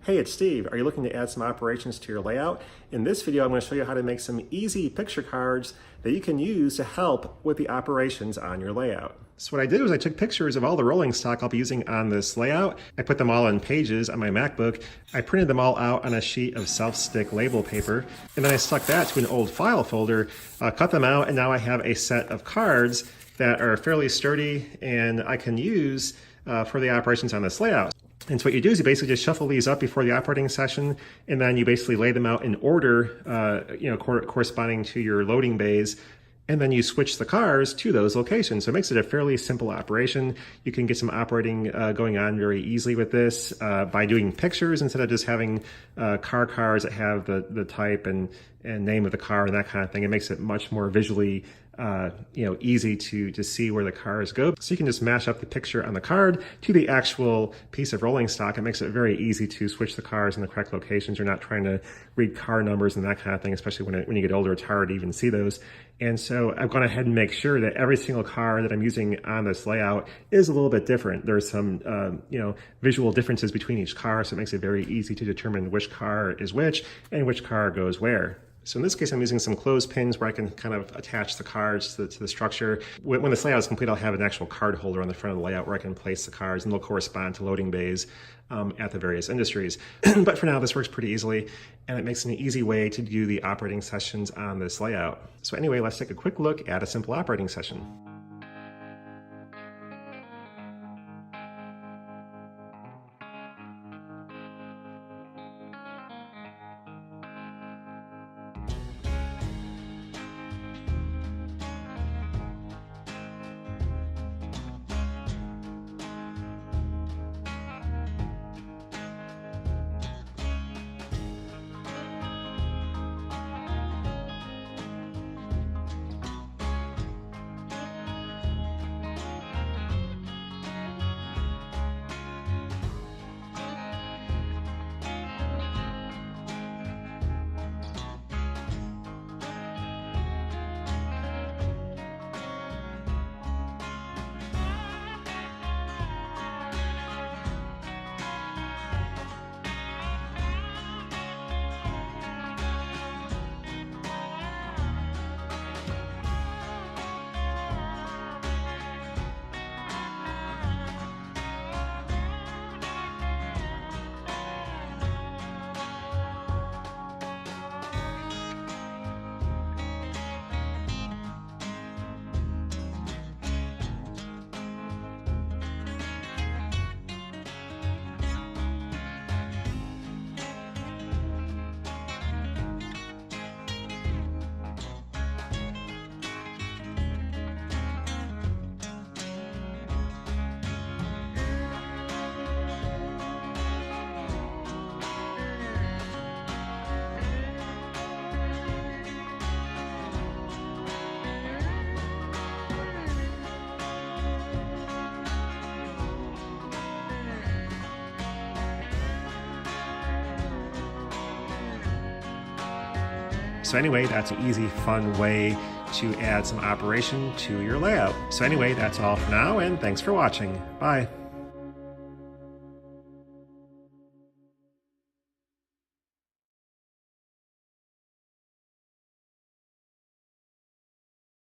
Hey, it's Steve. Are you looking to add some operations to your layout? In this video, I'm going to show you how to make some easy picture cards that you can use to help with the operations on your layout. So what I did was I took pictures of all the rolling stock I'll be using on this layout. I put them all on pages on my MacBook. I printed them all out on a sheet of self-stick label paper, and then I stuck that to an old file folder, cut them out, and now I have a set of cards that are fairly sturdy and I can use for the operations on this layout. And so what you do is you basically just shuffle these up before the operating session, and then you basically lay them out in order, corresponding to your loading bays, and then you switch the cars to those locations. So it makes it a fairly simple operation. You can get some operating going on very easily with this by doing pictures instead of just having cars that have the type and name of the car and that kind of thing. It makes it much more visually easy to see where the cars go. So you can just mash up the picture on the card to the actual piece of rolling stock. It makes it very easy to switch the cars in the correct locations. You're not trying to read car numbers and that kind of thing, especially when you get older. It's hard to even see those. And so I've gone ahead and make sure that every single car that I'm using on this layout is a little bit different. There's some visual differences between each car, so it makes it very easy to determine which car is which and which car goes where. So in this case, I'm using some clothespins where I can kind of attach the cards to the structure. When this layout is complete, I'll have an actual card holder on the front of the layout where I can place the cards, and they'll correspond to loading bays at the various industries. But for now, this works pretty easily, and it makes an easy way to do the operating sessions on this layout. So anyway, let's take a quick look at a simple operating session. So anyway, that's an easy, fun way to add some operation to your layout. So anyway, that's all for now, and thanks for watching. Bye.